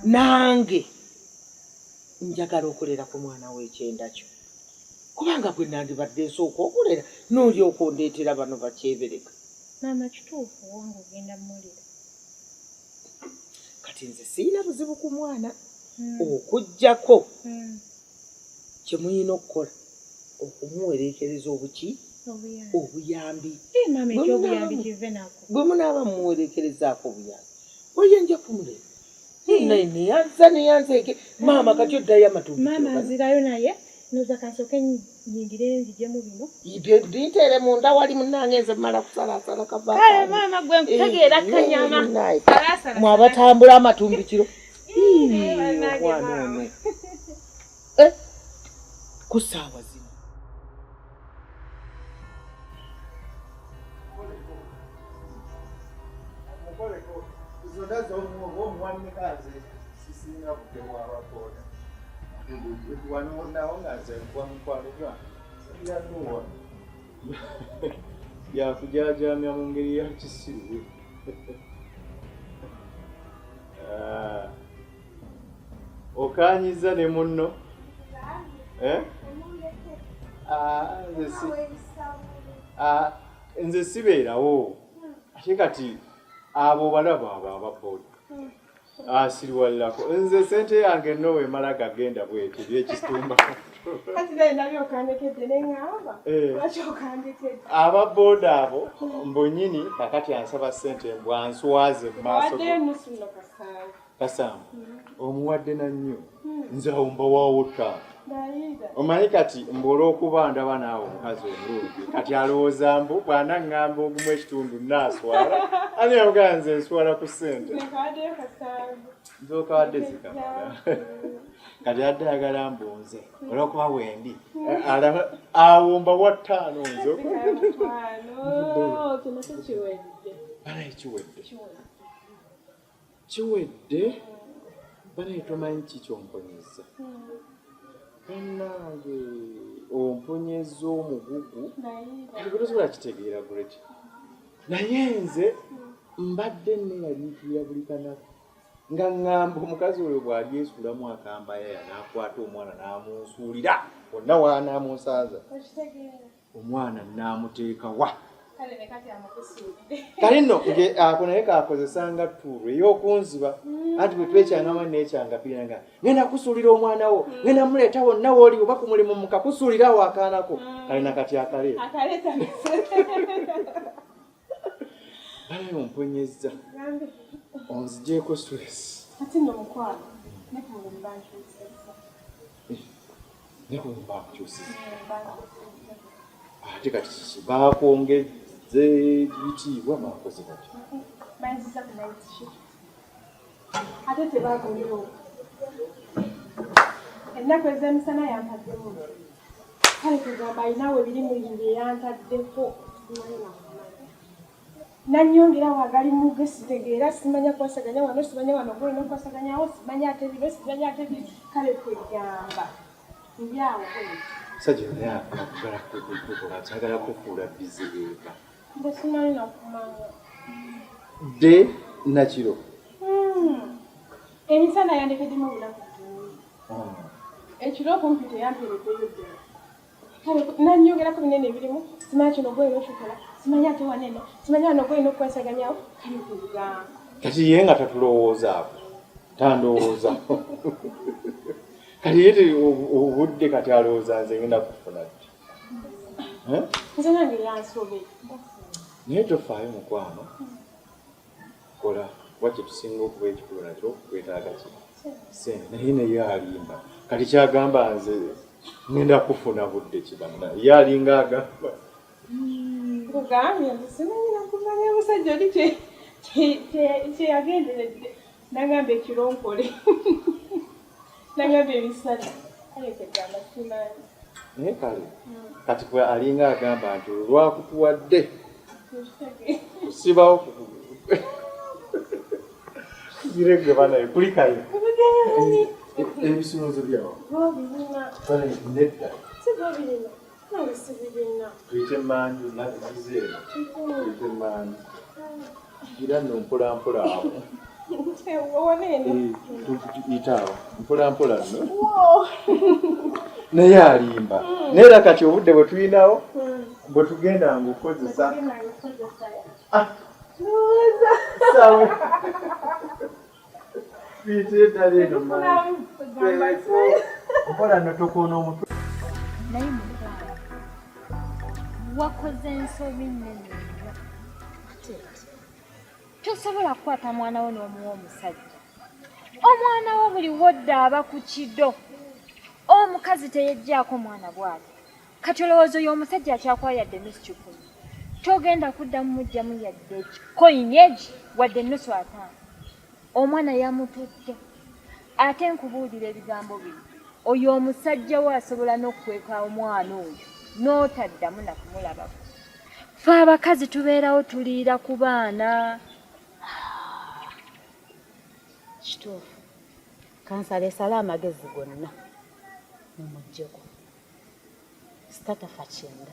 nange njagala okulera ku mwana w'ekyenda kyo kubanga bwe nandibadde nsooka okulera n'olyoka ondeetera bano bakyebereka. Maama kituufu wange ogenda mulira. Kati nze siina buzibu ku mwana okuggyako kye muyina okukola okumuwerekereza obuyambi. Maama ekyobuyambi kive nako. Bwe munaaba mumuwerekerezaako obuyambi oyinja kumulera. Naye neyanzeeke maama kati oddayo amatumbi. Maama nzirayo naye noza kansooke nyingire nzijemu bino. Binteere munda wali munnange nze mmala kusalaasala kava. Kale maama gwe nkutegeera kanyama. Mwabatambula amatumbi kiro. Omwana ono. Ku ssaawa zino. Yakujajamya mu ngeri ya kisiru. Okanyiza ne munno. Nze sibeerawo. Ate kati abo balaba ababoda. Asiriwalako. Nze sente yange no wemala gagenda bwete byekitumba. Kati naye nabyo okandekedde n'eŋŋamba. Lwaki okandekedde? Ababoda abo mbonyini kakati ansaba sente bwanswaze mu maaso. Wadde nusu nno Kasamba. Omuwadde na nnyo. Nze awo mbawaawo ttaano. Omanyi kati mbola okuba ndaba naawe omukazi omulungi kati alowooza mbu bw'anaŋŋamba ogumu ekitundu naaswala ani yawugala nze nswala ku ssente nze okawadde zikamala kati adde ayagala mbunze olwokuba wendi awo mbawa ttaano nze banaye kiwedde banaye tomanyi kikyomponyeza Nange omponyeza omugugu tosobola kitegeera buleti naye nze mbadde neeraliikirira buli kanaku nga ŋŋamba omukazi oyo bw'alyesuulamu akambaya n'akwata omwana n'amunsuulira wonna waanaamunsaaza omwana n'amuteeka wa kale nno ako naye kakozesanga ttulu ey'okunziba anti bwe twekyangama neekyanga nga ngenda kusuulira omwana wo ngenda muleeta wonna wooli oba ku mulimu mukakusuulira awo akaanako kale nakati akaleeta balayo omponyezza onzigyeko stress nekumba nkukyusiza ate kati kiki bakwongezze bitiibwa bakoze batyo ate tebaagonderawo ennaku ez'emisana yantaddemu kale kugamba alinawo ebirimu bye yantaddeko nannyongerawo agali muge sitegeera simanya kwasaganya wano simanya wano gwena okwasaganyawo simanya ate bino simanya ate bino kale kwegamba ndyawo sajja naye akugala kukola kyagala kufuula bizibeeka mbe simanyi nakumanya de nakiro emisana yandekeddemu obulaku ekiro kumpi teyampereddeyo ddala kale nannyongerako binene ebirimu simanya kino gwena okikola simanya ate wanene simanya wano gwena okwasaganyawo kale kwegamba kati ye nga tatulowoozaako tandowooza kati yete obudde kati alowooza nze ngenda kufuna ddi nze nange yansobe naye tofaayo mukwano kola wakye tusinga okuba ekikulu nakyo kwetaaga ki sente naye naye alimba kati kyagamba nze ngenda kufuna budde kibanna ye alinga agamba kugambye nze simanyi nakumanya omusajja oli kyeyagenderedde nagamba ekironkole nagamba ebisale kale kwegamba simanyi naye kale kati kwe alinga agamba nti olwakutuwadde kusibawo girege banaye kulikayo ebisunozo byawo nedda tuyite manju nazizeero tuyite manju gira nno mpolampola awo Itawa mpola mpola no. Naye alimba. Neera kati obudde bwe tulinawo bwe tugenda ngukozesa. Sawa. Pite dali no mama. Mpola no tokoona omutwe. Naye mutwala wakoze ensobi nnene ate tosobola kukwata mwana wo n'omuwa omusajja. Omwana wo buli wodda aba ku kiddo. Omukazi teyejjaako mwana bw'ati. Kati olowooza oyo omusajja akyakwayadde ennusu kikumi. Togenda kuddamu mujjamu yadde koyini egi wadde ennusu 5. Omwana yamutudde. Ate nkubuulira ebigambo bino. Oyo omusajja we asobola n'okukweka omwana oyo n'otaddamu na kumulabako. Ffe abakazi tubeerawo tuliira ku baana. Kituufu. Kansala esala amagezi gonna mumuggyeko. Sitatafa kyenda.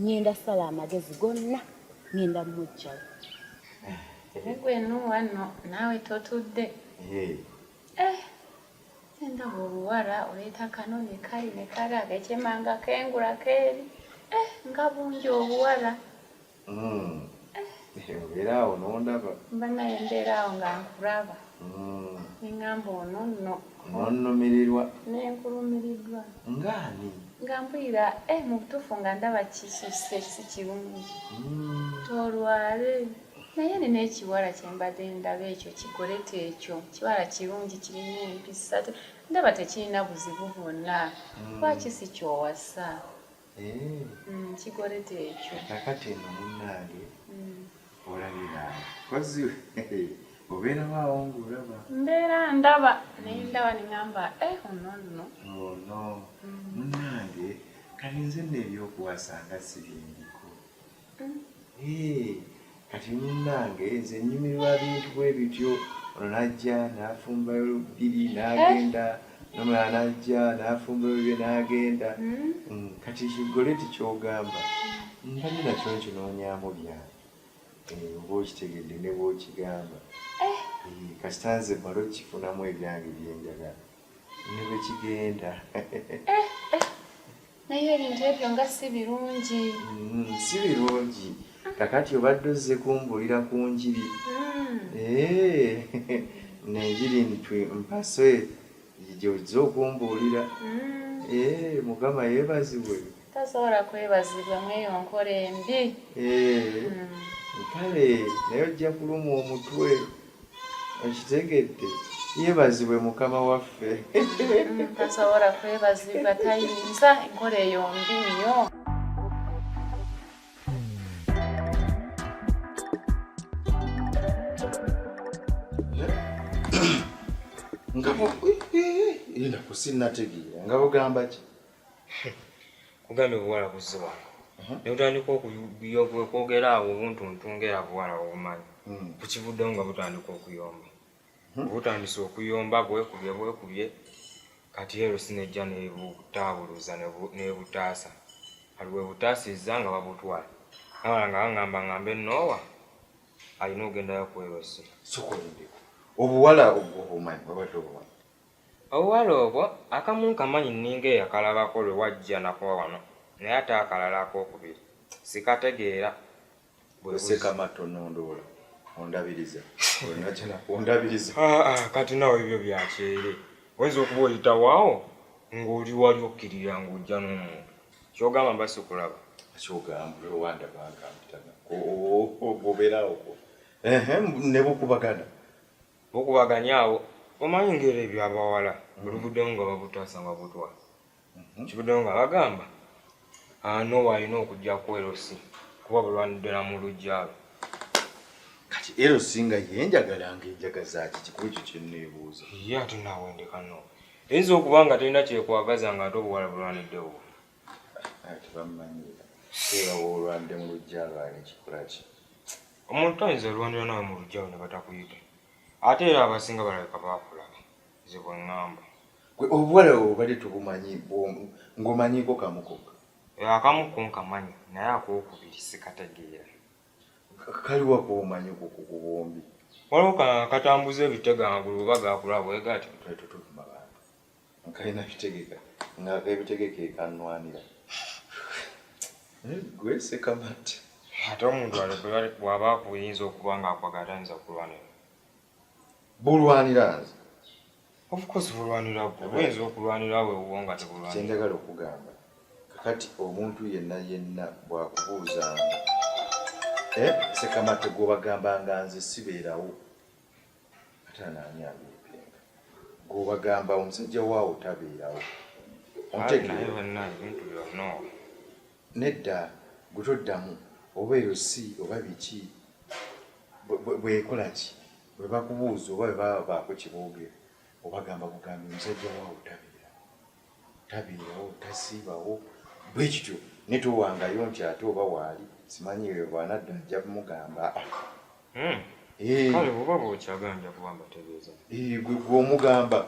Ngenda sala amagezi gonna ngenda mmuggyawo. Gwenu wano naawe totudde. Ndaba oluwala oleeta kanone kali ne kali ak'ekyemanga kengula keeri. Nga bungi obuwala. Obeera awo n'ondaba. Mba naye mbeera awo nga nkulaba. Neŋŋamba ono nno. N'onnumirirwa. N'enkulumiriddwa. Ng'ani? Nga mpulira mu butuufu nga ndaba kisuse si kirungi. Tolwale. Naye nina ekiwala kye mbadde ndaba ekyo kigolete ekyo. Kiwala kirungi kirina empisa. Ndaba tekirina buzibu bwonna. Lwaki si kyowasa? Kigolete ekyo. Kakati eno munnange olabira kozi obeerawo awo ng'olaba. Mbeera ndaba naye ndaba neŋŋamba ono nno. Ono munnange kati nze nno ebyokuwasa nga si bindiko. Kati munnange nze nnyumirwa bintu bwe bityo. Ono n'ajja n'afumbayo 2 n'agenda. N'omulala n'ajja n'afumbayo bye n'agenda. Kati kigoleti ky'ogamba mba nina kyo nkinoonyaamu byange. Oba okitegedde ne bw'okigamba. Kasita nze mmala okifunamu ebyange bye njagala. Ne bwe kigenda. Naye ebintu ebyo nga si birungi. Si birungi. Kakati obadde ozze kumbulira ku njiri. Nenjiri mpase gy'ozze okumbuulira. Mukama yeebazibwe. Tasobola kwebazibwa mweyo nkola embi. Kale naye ojja kuluma omutwe. Okitegedde? Yeebazibwe Mukama waffe. Tasobola kwebazibwa tayinza enkola eyo mbi nnyo. Enda kusinnategeera nga bugamba ki? Kugambye obuwala buzze wano. Ne butandika okwogera awo obuntuntungera buwala obumanyi. Bukivuddewo nga butandika okuyomba. Butandise okuyomba bwekubye kati ero sinejja nebutaabuluza nebutaasa. Aliwe butaasizza nga babutwala. Nawala nga baŋŋamba ŋŋambe Noowa alina ogendayo ku Erosi. Sokolinde. Obuwala obwo obumanyi babadde obumanyi. Obuwala obwo akamu nkamanyi nninga eyakalabako lwe wajja nako wano naye ate akalala ak'okubiri sikategeera. Sekamato nondoola ondabiriza. Ondabiriza. Kati nawe ebyo byakyere. Oyinza okuba oyitawaawo ng'oli wali okkirira ng'ojja n'omuntu. Kyogamba mba sikulaba. Kyogamba owandabanga mpitana. Obeerawo. Ne bukubagana. Bukubaganya awo omanyi ngeri ebyabawala buluvuddewo nga babutaasa nga butwala. Kivuddewo nga bagamba Noowa alina okujja ku Erosi kuba bulwaniddira mu luggya lwe. Kati Erosi nga yenjagalanga enjagaza ki kikuba ekyo kye nneebuuza. Ye ate naawe ndekano. Eyinza okuba nga talina kyekwagaza nga ate obuwala bulwaniddewo. Tebamumanyira. Era olwanidde mu luggya lwawe kikola ki? Omuntu ayinza olwanira nawe mu luggya lwe ne batakuyita. Ate era abasinga balabika baakulaba. Nze bwe ŋŋamba. Obuwala obadde tubumanyi ng'omanyiko kamukokka. Akamu ko nkamanyi naye ak'okubiri sikategeera. Kaliwa k'omanyi ku bombi? waliwo katambuza ebitega amagulu oba gakulaba wegati tetutuma bantu nkalina bitegeka ng'akebitege kanwanira gwe sekamati ate omuntu bw'aba akuyinza okuba ng'akwagala tayinza kulwanira bulwanira nze of course bulwanira gwe buyinza okulwanira weewuwo nga tebulwanira kyenjagala okugamba kakati omuntu yenna bw'akubuuzanga sekamate gw'obagambanga nze sibeerawo ate anaani abeepenga gw'obagamba omusajja waawo tabeerawo nedda gwe toddamu oba eyo si oba biki bwekola ki bwe bakubuuza oba bwe baba baako kiboogera obagamba bugambi omusajja waawo tabeerawo tasiibawo bwe kityo ne towangayo nti ate oba waali simanyi eyo bwanadda ajja kumugamba kale oba bwokyaganja kuwamba tegeeza gwe gw'omugamba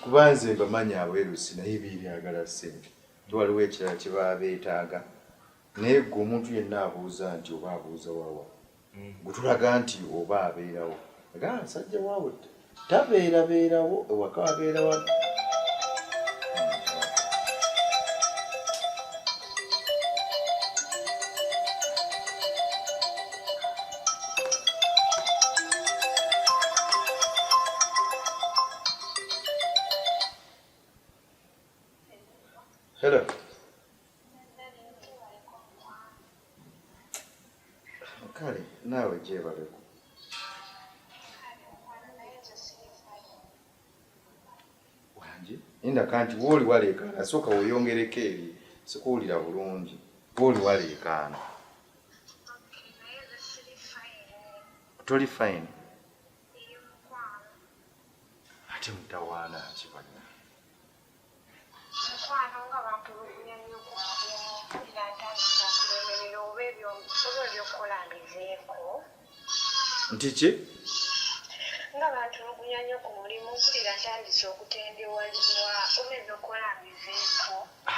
kuba nze bamanyi abwerusi naye beebyagala ssente waliwo ekirala kye baba beetaaga naye gwe omuntu yenna abuuza nti oba abuuza wawa gwe tulaga nti oba abeerawo aga nsajja waawo tabeerabeerawo ewaka abeera wa Hello. Kale, naawe gyebaleko. Wangi? Indaka nti wooli waleekaana, sooka weeyongereko eri, sikuwulira bulungi. Wooli waleekaana. Toli fine. Ate mutawaana akibanya. Nti ki? Nga bantulugunya nnyo ku mulimu mpulira ntandise okutendewalibwa oba ebyokola mbiveeko.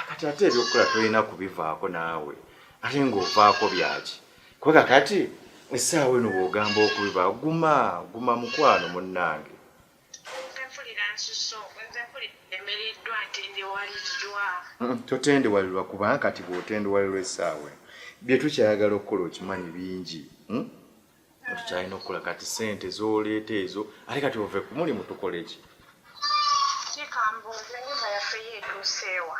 Kati ate ebyokukola tolina kubivaako naawe ate ng'ovaako byaki kuba kakati essaawa eno bw'ogamba okubiva guma mukwano munnange. Nze mpulira nsuso, nze mpulira emeriddwa ntendewaliddwa. Totendewalirwa kubanga kati bw'otendewalirwa essaawa bye tukyayagala okukola okimanyi bingi. Tukyalina okukola kati ssente z'oleeta ezo ate kati ove ku mulimu tukole ki? Kikambuuza ennyumba yaffe yeetuuseewa.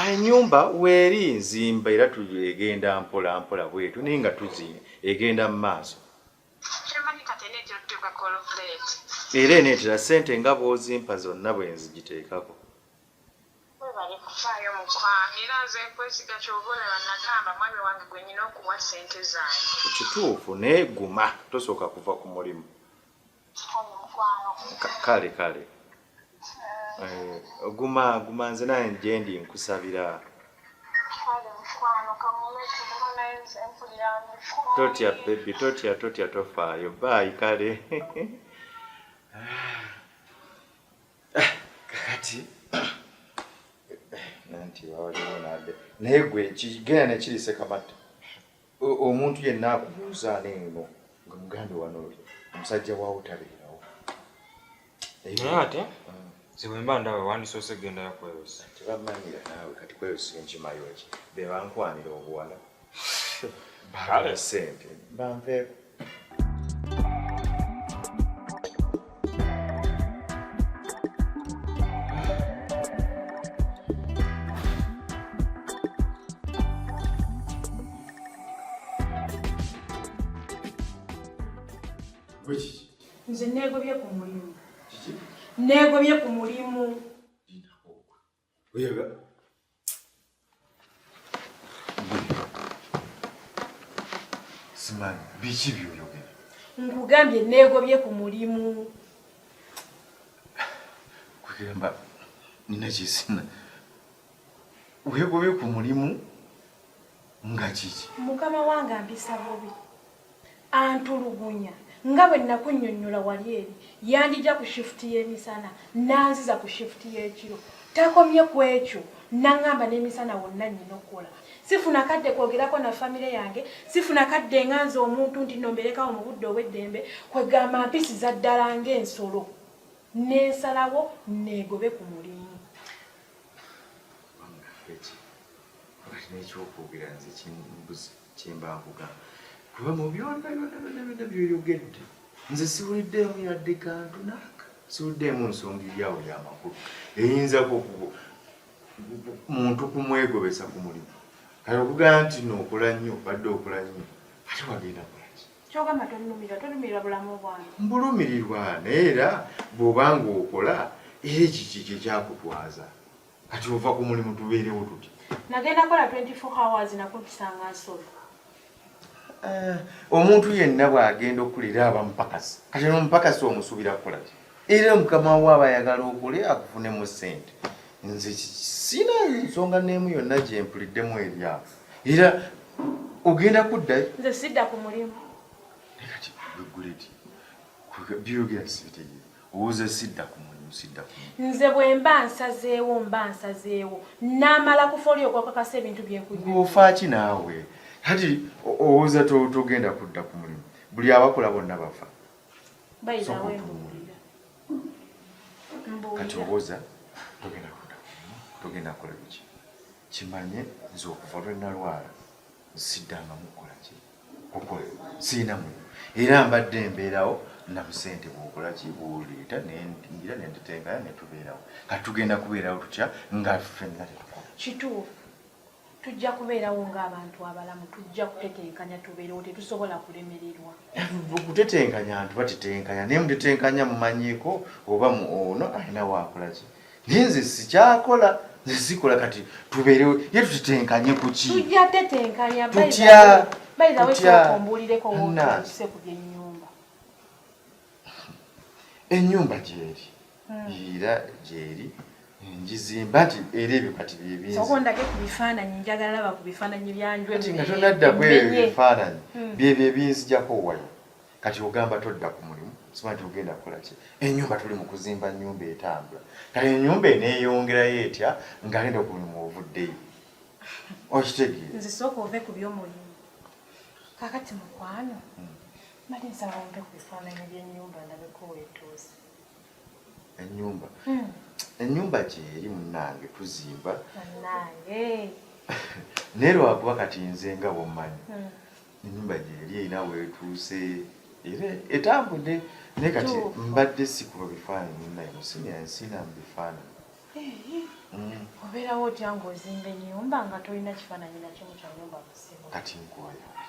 Ennyumba weeri nzimba era egenda mpola mpola bwetu naye nga egenda mu maaso. Kyemmanyi kati eneetyottuka kolopuleeti. Era eneetera ssente nga bw'ozimpa zonna bwe nzigiteekako. Webale kufaayo mukwano era nze nkwesiga ky'oba olaba nagamba mwami wange gwe nnyina okuwa ssente zange. Kituufu naye guma tosooka kuva ku mulimu. Kale. Guma nze naye gye ndi nkusabira. Totya baby, totya tofaayo. Bye kale. Kakati nanti waliwo nade naye gwe kigenda nekiri Sekamata omuntu yenna akubuuza neeno nga mugambe wano omusajja waawo tabeerawo naye ate zibwe mba ndawe wandisoose gendayo kweyosa tebamanyira naawe kati kweyosa enkimayo ki be bankwanira obuwala Kale. ssente banveeko. Nze neegobye ku mulimu. Neegobye ku mulimu. Oyaga. Simani, biki by'oyogera? Nkugambye neegobye ku mulimu. Kugamba nina kisina. Weegobye ku mulimu nga kiki? Mukama wange ampisa bubi. Antulugunya. Nga bwe nakunnyonnyola wali eri yandija ku shifuti y'emisana nanziza ku shifuti y'ekiro takomye ku ekyo naŋŋamba n'emisana wonna nnyina okukola sifuna kadde kwogerako na famire yange sifuna kadde nganze omuntu nti nomberekawo mu budde obw'eddembe kwegamba mpisiza ddala ng'ensolo n'ensalawo neegobe ku mulimu. N'ekyokwogera nze kimbuzi kyemba nkugamba kuba mu byonna by'oyogedde nze siwuliddeemu yadde kantu naaka siwuliddeemu nsonga eryawo y'amakulu eyinzako muntu kumwegobesa ku mulimu kale okugamba nti nookola nnyo badde okola nnyo ate wagenda kolaki kyogamba tolumirwa bulamu bwange mbulumirirwa naye era bw'obanga okola era ekiki kyekyakutwaza kati ova ku mulimu tubeerewo tuti nagenda kola 24 hours nakukisanga nsolo. Omuntu yenna bw'agenda okulira aba mupakasi kati nomupakasi omusuubira kukola ki era mukama we aba ayagala okole akufunemu ssente. Nze sina nsonga n'emu yonna gye mpuliddemu eryawo era ogenda kuddayo. Nze sidda ku mulimu kati guleti byogera sibitegeera owooza sidda ku mulimu. Nze bwe mba nsazeewo n'amala kufolio kwakakasa ebintu byenkujja. Ng'ofa ki naawe kati owooza togenda kudda ku mulimu buli abakola bonna bafa kati owooza togenda kudda ku mulimu togenda kukola biki kimanye nze okuva lwe nalwala siddangamu kukola ki kukola siina mulimu era mbadde mbeerawo nabusente bwokola ki bw'oleeta nendingira nendetenkanya netubeerawo kati tugenda kubeerawo tutya nga ffenna tetukola kituufu tujja kubeerawo ng'abantu abalamu tujja kutetenkanya tubeerewo tetusobola kulemererwa okutetenkanya nti batetenkanya naye mutetenkanya mumanyiiko oba ono alina waakola ki naye nze sikyakola nze sikola kati tubeerewo ye tutetenkanye ku ki tujja tetenkanya tutya bayiza wesokombuulireko wootuse ku byennyumba ennyumba gyeri era gyeri ngizimba nti era ebyo kati byebinzi sokondake ku bifaananyi njagala laba ku bifaananyi byanjwe kati nga tonadda kwebyo bifaananyi byebyo ebinzijako wayo kati ogamba todda ku mulimu simanyi ogenda kukola ki ennyumba tuli mu kuzimba nnyumba etambula kale ennyumba eneeyongerayo etya ng'agenda ku mulimu ovuddeyo okitegeera nze sooka ove ku by'omulimu kakati mukwano mali nsaba ompe ku bifaananyi by'ennyumba ndabeko weetuuse ennyumba gyeri munnange tuzimba munnange naye lwakuba kati nze nga bwommanyi ennyumba gyeri erina weetuuse era etambudde naye kati mbadde sikuba bifaananyi naye musiina mu bifaananyi obeerawo otya ng'ozimba ennyumba nga tolina kifaananyi nakimu kya nnyumba musimu kati nkuba yaki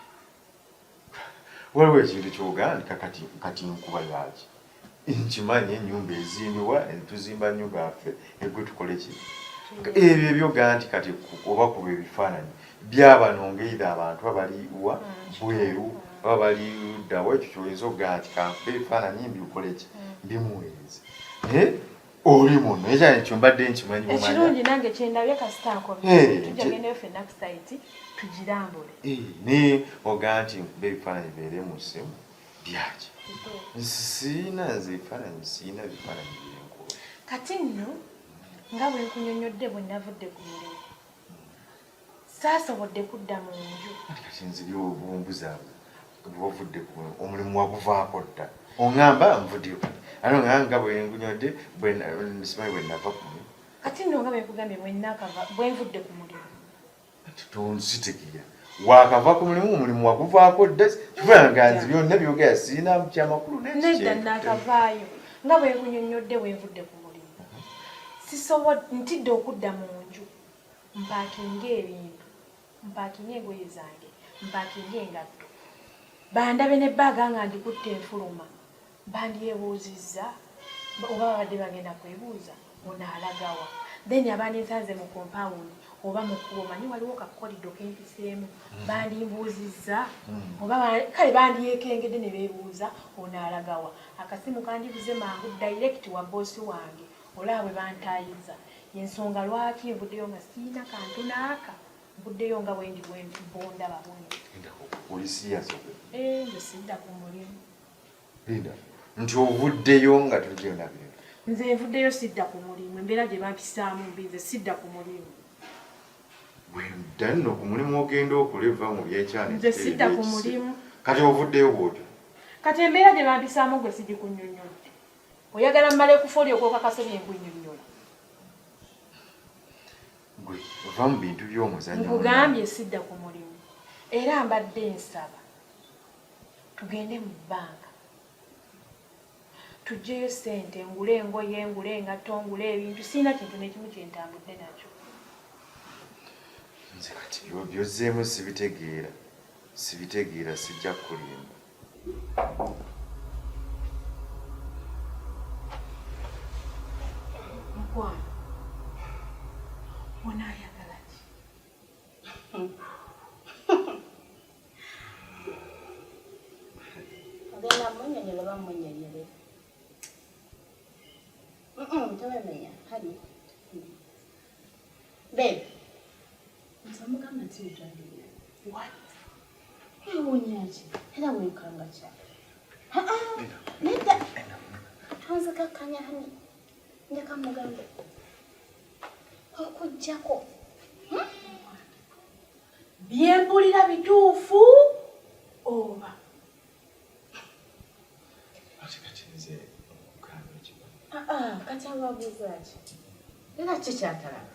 waliwo ekintu kyogandika kati nkuba yaki nkimanyi ennyumba ezimbibwa tuzimba nnyumba yaffe egwe tukole ki ebyo ebyoga nti kati oba kuba ebifaananyi byabanongeira abantu abali wa bweru baba bali luddawo ekyo kyoyinza okugaa nti kankuba ebifaananyi mbikole ki mbimuweereze oli muno ekyani ekyo mbadde nkimanyi ekirungi nange kyendabye kasitaako tujja gendeyo ffenna ku sayiti tugirambule naye ogaa nti nkuba ebifaananyi beere mu ssimu byaki siina nze ebifaananyi siina bifaananyi byenkuba kati nno nga bwe nkunyonnyodde bwe navudde ku mulimu saasobodde kudda mu nju kati nze byobumbuza bwovudde ku omulimu waguvaako dda oŋŋamba nvuddeyo kati ate nga bwe nkunyonnyodde simanyi bwe nava ku mulimu kati nno nga bwe nkugambye bwe nvudde ku mulimu tonsitegeera wakava ku mulimu omulimu waguvaako dda kifulanga nze byonna byogera sirina kyamakulu nedda naakavaayo nga bwe nkunyonnyodde bwe nvudde ku mulimu ntidde okudda mu nju mpaakinga ebintu mpaakinga engoye zange mpaakinga engatto bandabe n'ebbaaga nga ndikutte enfuluma bandyebuuzizza oba babadde bagenda kwebuuza onaalagawa then abanensanze mu compound oba mu kkubo manyi waliwo kakolido kempiseemu bandimbuuzizza oba kale bandyekengedde ne beebuuza onaalagawa akasimu kandibuze mangu direct wa boosi wange olaba bwe bantaayiza ensonga lwaki nvuddeyo nga siina kantu naaka nvuddeyo nga bwendi bwondaba bwendi oli siyasa nze sidda ku mulimu linda nti ovuddeyo nga tuligenda bino nze nvuddeyo sidda ku mulimu embeera gye bampisaamu mbi nze sidda ku mulimu Danno ku mulimu ogenda okuleva mu byekyani. Nze sidda ku mulimu. Kati ovuddeyo bw'otyo. Kati embeera gye bampisaamu gwe sigikunnyonnyodde. Oyagala mmale kufooli okwokakasa bye nkunnyonnyola. Gwe ova mu bintu by'omuzannyo. Nkugambye sidda ku mulimu. Era mbadde nsaba tugende mu bbanka tuggyeyo ssente ngule engoye ngule engatto ngule ebintu siina kintu n'ekimu kye ntambudde nakyo. Nze kati byozzeemu sibitegeera sijja kulimba. Mukwano onaayagala ki? Ogenda munnyonnyola oba munnyonnyole? Tewemenya hali babe nsamugamba nti ntwalira ewunyaki era wenkanga kyala nedda tonzikakkanya hani njaka mugambe okujjako byempulira bituufu oba kati ababuuza ki era kikyatalaba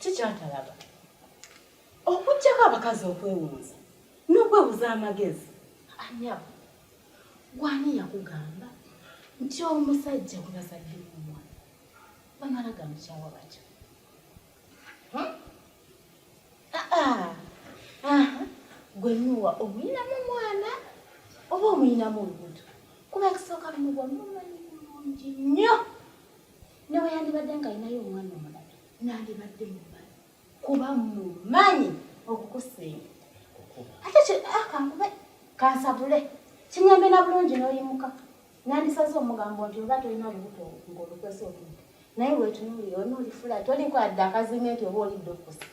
kikyatalaba okujjako abakazi okwewunza n'okwebuza amagezi anyabo gwani yakugamba nti omusajja gwe bazaddemu omwana bamala gamukyawa batyo gwe nuwa omuyinamu omwana oba omuyinamu olubuto kuba ekisooka lumugwa mumanyi bulungi nnyo newe yandibadde nga alinayo omwana omulala nandibadde mumanyi kuba mumanyi okukusinga ate kankube kansabule kinyambe na bulungi n'oyimuka nandisaze omugambo nti oba tolina olubuto ng'olukwesa otudde naye wetunuulire onoolifula tolikwadde akazime nti oba olidde okusa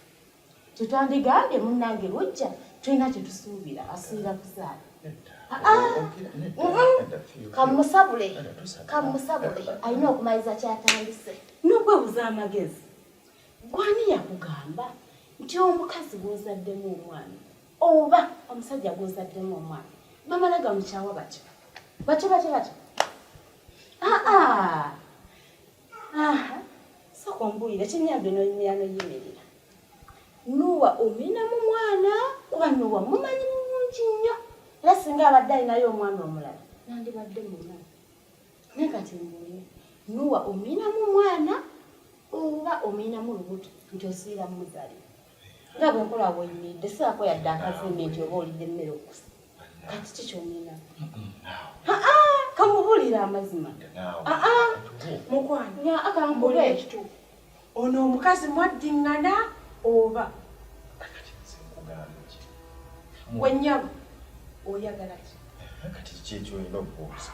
kyetwandigambye munnange lujja tulina kyetusuubira asuubira kuzaala kamusabule alina okumaliza kyatandise n'okwebuza amagezi gwani yakugamba nti omukazi gwozaddemu omwana oba omusajja gwozaddemu omwana bamala gamukyawa batyo soka ombulire kinyambe n'oyimira n'oyimirira nuwa ominamu mwana kuba nuwa mumanyi mulungi nnyo era singa abadde alinayo omwana omulala nandibadde mumanyi naye kati mbulire nuwa ominamu mwana oba ominamu lubuto nti osiira mumuzalire nga bwenkola bweyimiridde siako yadde akazimbe nti oba olidde emmere okusa kati kikyominamu kamubulire amazima mukwano akankube ekituufu ono omukazi mwaddiŋŋana oba wennyabo oyagala ki? Kati kyekyo olina okubuuza.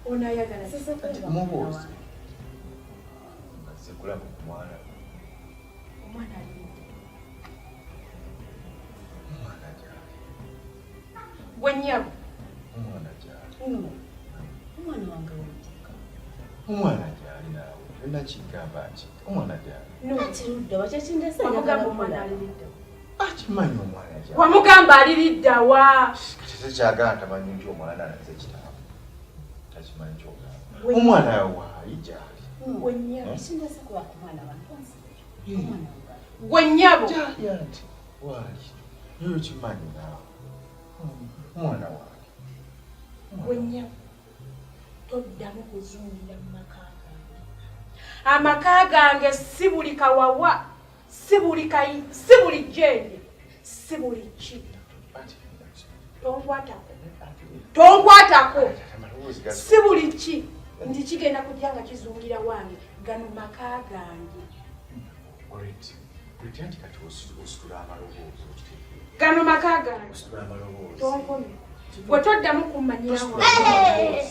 Onaayagala ki? Mubuuze. Nze kulaba ku mwana. Omwana alidde. Omwana gyali. Wennyabo. Omwana gyali. Omwana wange w'omuteeka. Omwana gyali naawe. Olina kigamba ki? Omwana gyali. Kati ludda wakyekindese wamugamba omwana aliridde. Akimanyi omwana gyali. Wamugamba aliridde wa? Kati tekyagala ntamanyi nti omwana alaze kitaawe. Takimanyi kyogamba. Omwana waayi gyali. Wennyabo. Ekindese kuba ku mwana wange. Wennyabo. Gyali anti waali. Yoyo kimanyi naawe. Omwana waali. Wennyabo. Toddamu kuzungira mu maka gange. Amaka gange si buli kawawa, si buli kayi, si buli jjenge, si buli ki. Tonkwatako. Si buli ki. Ndi kigenda kujja nga kizungira wange. Gano maka gange. Gano maka gange. Tonkomye. Bwe toddamu kummanyira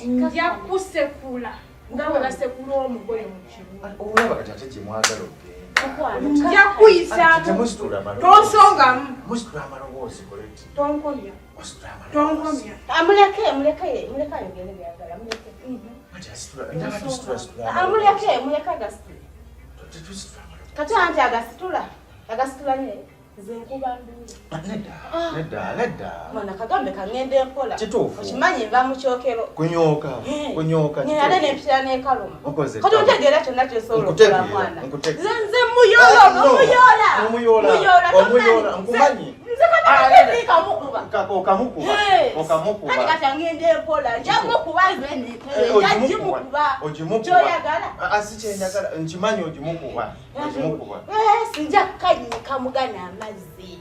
nja kusekula nga bwe basekula omugoye mu kibuga. Olaba kati ate gye mwagala ogenda. Nja kuyisaamu. Tonsongamu. Musitula amaloboozi koleti. Tonkomya. Tonkomya. Muleke ayogere byagala. Muleke agasitule. Kati anti agasitula ne zenkuba ndule. Nedda. Mwana kagambe kangende mpola. Kituufu. Okimanyi nva mu kyokero. Kunyoka. Nyale ne mpira ne kaluma. Okoze. Kati otegeera kyonna ky'osobola okukola mwana. Nkutegeera. Nze muyola. Nkumanyi. Nze kati kamukuba. Okamukuba. Kati kati angende mpola. Njamukuba nze njimukuba. Kyoyagala. Asichenjagala. Nkimanyi ojimukuba. Sinja kanyika mugana amazzi.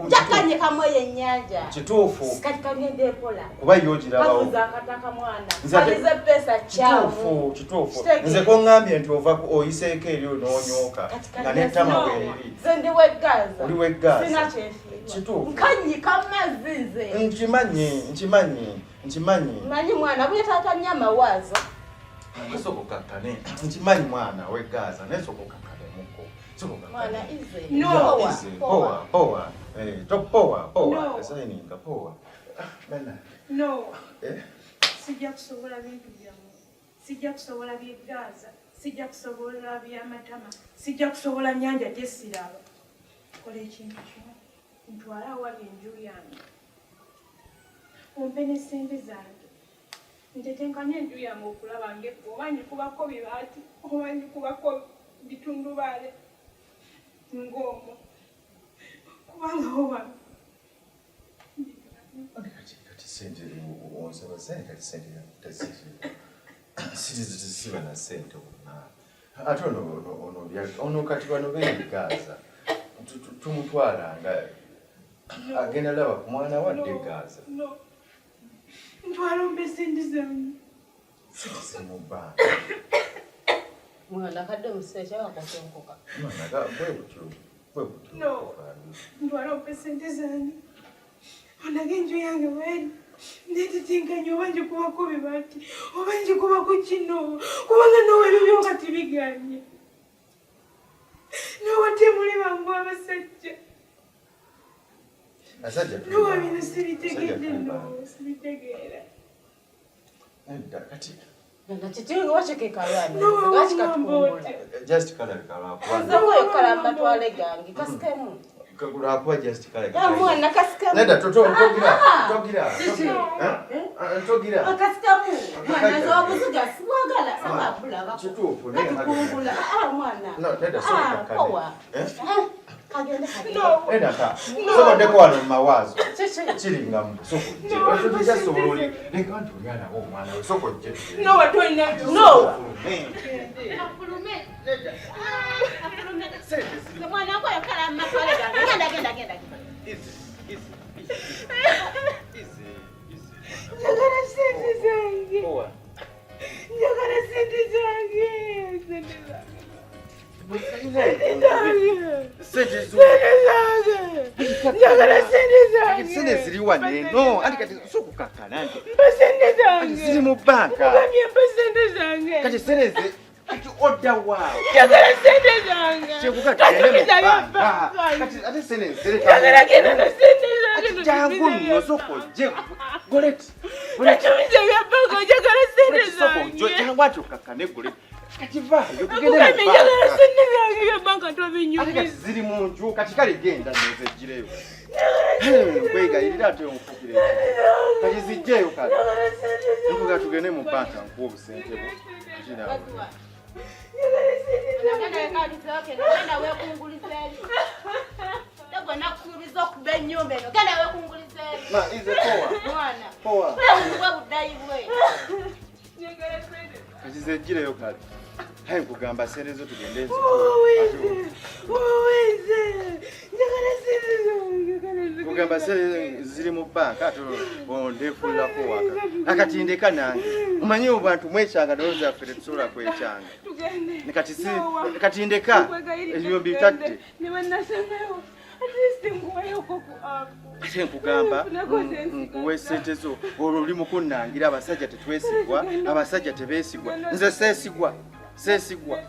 Jakanyika moyo ennyanja. Kituufu. Kati kangende mpola. Kuba yogirabawo. Kabuza akataka mwana. Alize pesa kyamu. Kituufu. Nze ko ngambye nti ova oyiseeko eri ononyoka. Nga nettama weeri. Nze ndi weggaza. Oli weggaza. Sina kyefiirwa. Kituufu. Nkanyika amazzi nze. Nkimanyi. Manyi mwana bwe taata nnyama waazo. Sokokakkane. Nkimanyi mwana weggaza naye sokokakkane muko. Mwana ize. No. Poa. Poa. No. Sayininga poa. Bana. No. Eh? Sijja kusobola bintu byammwe. Sijja kusobola byeggaza. Sijja kusobola byamatama. Sijja kusobola nnyanja gye siraba. Kola ekintu kimu. Ntwala awali enju yange. Ompe n'essente zange. Ntetenkanya enju yange okulaba ng'ekko. Oba njikubako bibaati. Oba njikubako bitundubaale. Ng'omwo. Kubanga oba. Kati sente onsaba sente kati sente siba na sente wonna. Ate ono kati bano beegaza. Tumutwala nga agenda laba ku mwana wadde Gaza. No. Ntwala ompe sente zange. Sente mu bbanka. Mwana kadde musecha wakotonkoka. Mwana bwe butyo. No. Ntwala ompe sente zange. Onage enju yange weeri. Netetenkanya oba njikubako bibaati. Oba njikubako kino. Kubanga nowe ebyo kati biganye. Nowe muli bangu abasajja. Nowe bino sibitegedde no. Sibitegeera. Nedda kati. Nanga kitinga wachekeka lwana. No, Gachi katukumbula. Just kalabika Nzako yokalamba twale gangi. Kasikemu. Kakulakuwa just kalabika. Ya mwana kasikemu. Nedda togira. Kasikemu. Mwana zo buzuga siwagala sama bulaba. Kituufu ne kumbula. Mwana. No, nedda soka Powa. Kagende kagende. Nedda ka. Soko ndeko wano mawazo. Kiringa mu soko. Tujja sobololi. Leka bantu yana wo mwana we soko je. No, watoina. No. Afulume. Nedda. Afulume. Mwana wako yokalamba twale gangi. Genda. Easy. Njagala sente zange. Poa. Njagala sente zange. Sente ziri wane no andi kati sokukakkana nti Sente zange. ziri mu bbanka Mpe sente zange. kati sente kati odda waawo Njagala sente zange. kyekukatugende mu bbanka kati ate sente Njagala genda na sente zange. jangu nno sokojje goleti Natumize bya banka njagala sente sokojje zange. jangu ati okakkane goleti kati vaayo tugende mu Kugambye njagala bbanka sente zange bya banka ate kati tobinyumiza. ziri mu nju kati kale genda nezeggireyo kwegayirira ate omufukire kati zijjeyo kale nkuga tugende mu bbanka nkuwa obusente bwo kiraba Nagenda wekalizoke. Nagenda wekungulizeri. Nagenda kukubiza okuba ennyumba eno. Genda wekungulizeri. ma ize Mwana. poa Bwe buddayi bwe. kati zeggireyo kale hayi nkugamba sente zo tugende kugamba sente ziri mu bbanka ate ondeefulirako waka akatindeka nange omanyi abantu mwekyanga nayo zaffe tetusobola kwekyanga katindeka ebyo bitadde ate nkugamba nkuwa esente zo olwo oli mukunnangira abasajja tetwesigwa abasajja tebeesigwa nze seesigwa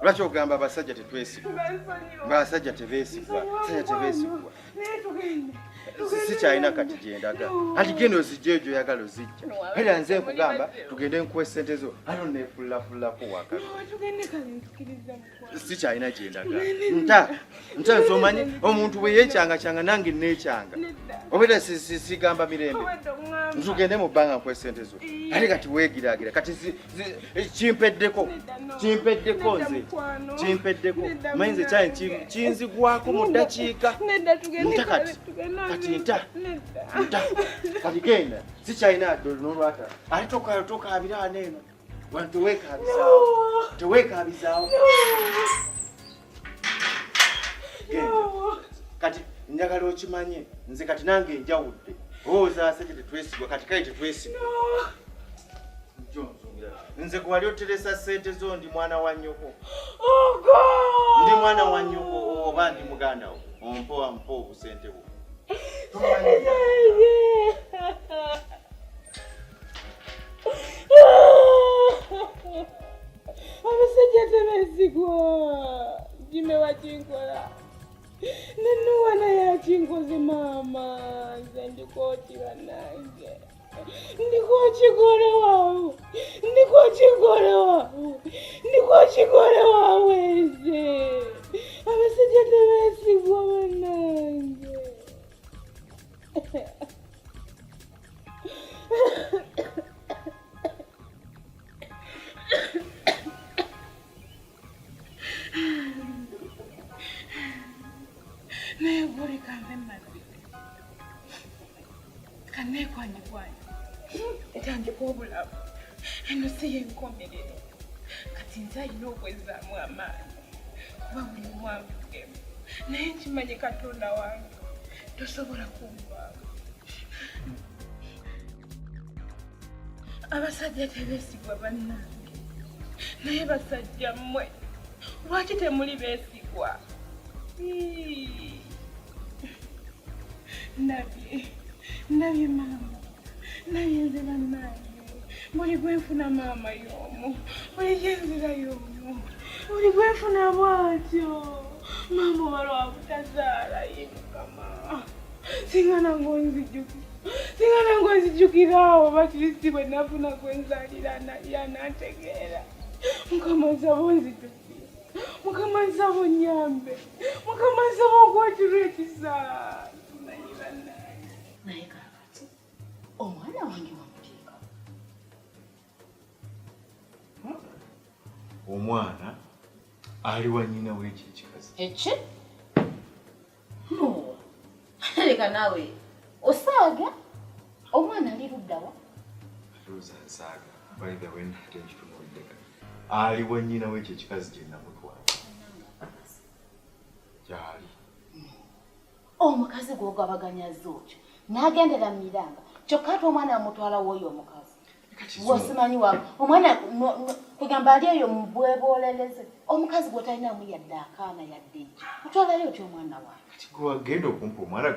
lwaki ogamba abasajja tetwesigwa abasajja tebeesigwa sikyalina kati gyendaga ati genda ozijja oyagala ozijja era nze nkugamba tugende nkuwa essente zo ate oneefulafulako wakati sikyalina gyendaga nta nze omanyi omuntu bwe yeekyanga nange neekyanga obeera sigamba mirembe ntugende mu bbanga nkuwa essente zo ate kati weegiraagira kati kimpeddeko nze kimpeddeko manyi nze kyali kinzigwako mu ddakiika nta kati nta kati genda sikyalina ddolo n'olwata ate tokaabira wano eno wano teweekaabizaawo kati njagala okimanye nze kati nange njawudde olowooza sente tetwesigwa kati kale tetwesigwa nze gwe wali oteresa ssente zo ndi mwana wa nnyoko ndi mwana wa nnyoko oba ndi muganda wo ompa obusente bwo abasajja tebeesigwa jime wakinkola nenuwa naye akinkoze maama nze ndikoki bannange ndikokigole waawe nze abasajja tebeesigwa bannange naye buli kambe mazzi kaneekwanyikwanya etandika obulamu eno si yenkomerero kati nze alina okwezaamu amaanyi kuba buli mwavugemu naye nkimanye katonda wange tosobola kunvaamu abasajja tebeesigwa bannange naye basajja mmwe lwaki temuli beesigwa ndabye maama naye nze bannange buli gwenfuna maama y'omu buli gyenzira y'omu buli gwenfuna bwatyo maama oba lwabutazaala ye mukama singa nange onzijjukiraawo bakirisi bwe nafuna gwenzaalira naye anantegeera mukama nsaba onzijjukira mukama nsaba onnyambe mukama nsaba okwatirwa ekisa naye kakati omwana wange wamuteeka omwana ali wa nnyina w'ekyo ekikazi eki leka naawe osaaga omwana ali luddawa alooza nsaaga baitha wenate nkitunuuliddeka ali wa nnyina w'ekyo ekikazi gye namutwala gyali omukazi gw'ogabaganyaza otyo n'agendera mu miranga kyokka ate omwana amutwala w'oyo omukazi wosimanyi wawe omwana kugamba ali eyo mu bwebooleleze omukazi gw'otalinamu yadde akaana yadde eki otwalayo otyo omwana wawe kati gwe wagenda okumpa omwana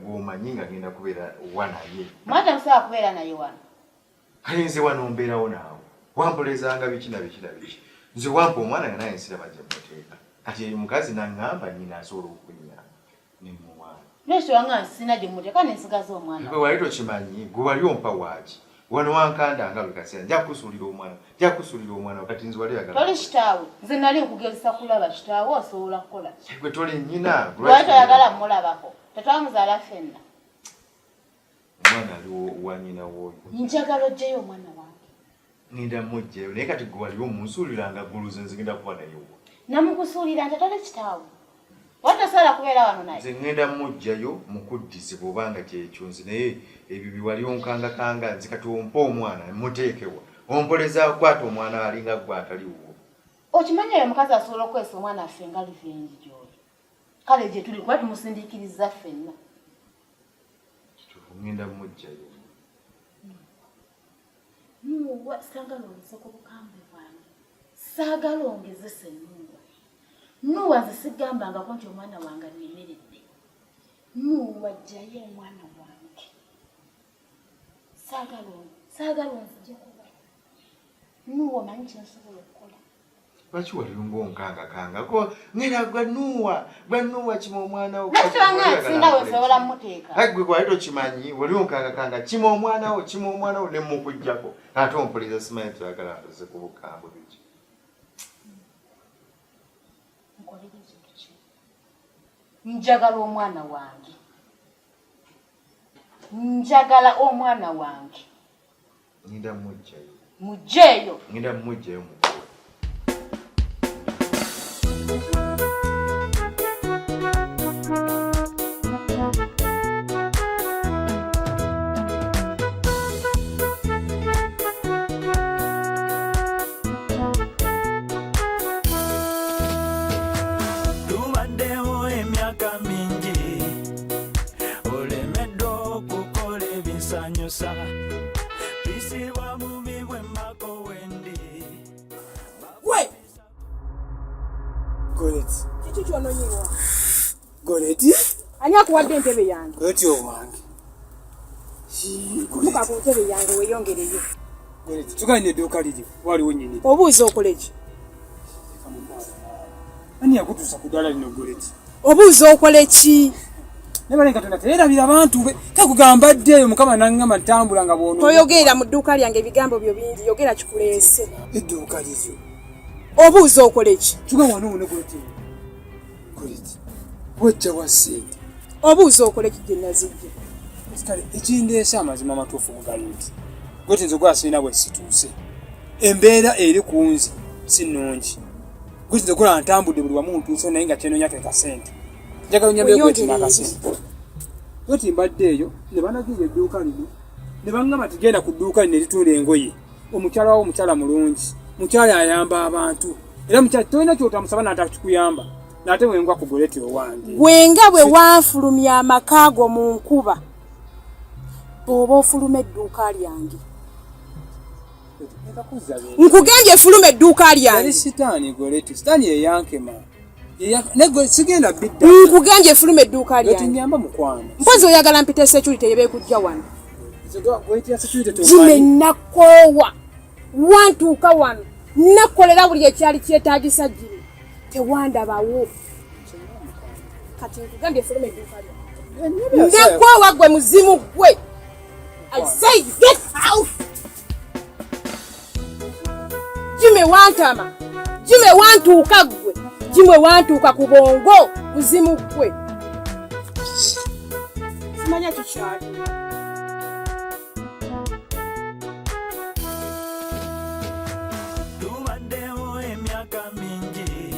gw'omanyi ng'agenda kubeera wa naye mwana musobola kubeera naye wano kale nze wano mbeerawo naawe wampolezanga biki na biki nze wampa omwana nga naye nsiraba gye muteeka kati eyo mukazi naŋŋamba nnyina asobola okunyamba nemuwaana nekyo wanga sina gye muteeka nensigaza omwana gwe wali tokimanyi gwe wali ompa waaki wano wankandanga buli kaseera nja kusuulira omwana wakati nze wali yagala toli kitaawe nze nali nkugezesa kulaba kitaawe osobola kukola gwe toli nnyina lwaki toyagala mmulabako tetwamuzaala ffenna omwana ali wa nnyina w'oyo njagala oggyeyo omwana wange ngenda mmuggyayo naye kati gwe waliwo munsuuliranga guluze nze ngenda kuba nayewo namukusuulira nti toli kitaawe watasobola kubeera wano naye nze ngenda mmuggyayo mukuddizibwa obanga kyekyo nze naye ebyo biwali onkangakanga nze kati ompa omwana muteekewa ompoleza kwata omwana alinga gwe ataliwo okimanyi oyo omukazi asobola okwesa omwana affe nga livenji gy'oli kale gye tuli kuba tumusindiikiriza ffenna ngenda mmuggyayo nuwa saagala ongeze ku bukambe bwange saagala ongezese nuwa nze sigambangako nti omwana wange annemeredde nuwa ggyayo omwana wange saagala onzije kuba nuwa manyi kyensobola okukola Lwaki wali ng'onkangakanga ko ngera gwanuwa kima omwana wo singa wesobola muteeka gwe gwali tokimanyi wali onkangakanga kima omwana wo ne mukujjako ate ompuliza simanyi tuyagala nze ku bukambwe biki njagala omwana wange ngenda mujjayo tubaddewo emyaka mingi olemeddwa okukola ebisanyusa bisibwa bubi bwemmako wendi Goreti. Kiki kyononyiwa? Goreti? Ani akuwadde entebe yange? Goreti owange. Muka ku ntebe yange weeyongereyo. Goreti, tuganye edduuka liri waliwo nnyini. Obuuza okole ki? Ani yakutuusa ku ddala lino Goreti? Obuuza okole ki? Ne bale Katonda teerabira abantu be. Kakugamba ddeeyo Mukama n'aŋŋamba ntambula nga bw'ono. Toyogerera mu dduuka lyange ebigambo byo bingi, yogera kikuleese. Edduuka liryo. Obuuza okole ki? Tuga wano ne Goreti. Goreti. Wajja wa ssente. Obuuza okole ki gye nazijja? Kale ekindeese amazima amatuufu mugali nti Goreti nze gwasirina bwe situuse. Embeera eri ku nze si nnungi. Goreti nze kola ntambudde buli wamu ntuuse naye nga kyenonya ke kasente. Njagala onyambe Goreti n'akasente. Goreti mbadde eyo ne banagira edduuka lino ne baŋŋamba tigenda ku dduuka lino eritunda engoye. Omukyala wawo mukyala mulungi. Mukyala ayamba abantu. Era mukyala tolina kyotamusaba n'atakikuyamba. N'ate wengwa ku Goreti owange. Gwenga bwe wanfulumya amaka go mu nkuba. Oba ofuluma edduuka lyange. Nkugambye fuluma edduuka lyange. Sitaani Goreti, sitaani yeyankema. Ne Goreti sigenda bidda. Nkugambye fuluma edduuka lyange. Goreti nyamba mukwano. Mpozi oyagala mpite security yebe kujja wano. Goreti ya security to. Jime nakoowa. Wantuuka wano. Nakolera buli ekyali kyetaagisa Jime. Tewandabawo. Kati nkugambye fuluma edduuka lyange. Nakoowa gwe muzimu gwe. I say get out. Jime wantama. Jime wantuuka gwe. Jime wantuuka ku bongo. Muzimu gwe. Simanya kikyali. tubaddewo emyaka mingi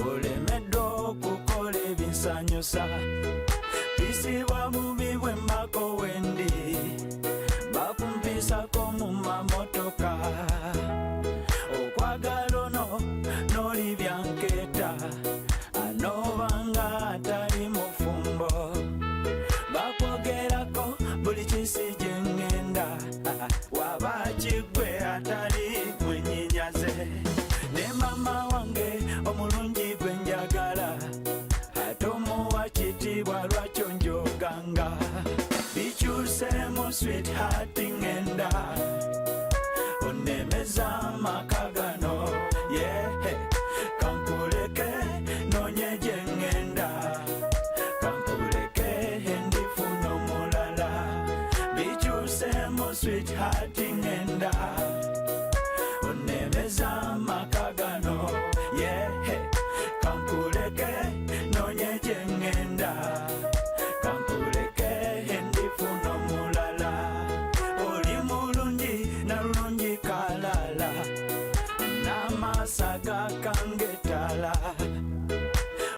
olemeddwa okukola ebisanyusa bisibwa bubi bwemmako wendi bakumpisako mu mamotoka okwagala ono n'oli byankeeta anoobanga atali mufumbo bakwogerako buli kisi gye ŋŋenda waba kiggwe atali mwenyinyaze ne mama wange omulungi gwe njagala ate omuwa kitiibwa lwakyo njoganga bikyusemu sweetheart ŋŋenda onemeza amaka gano yehe kankuleke noonye gye ŋŋenda kankuleke ndifuna omulala bikyusemu sweetheart ŋŋenda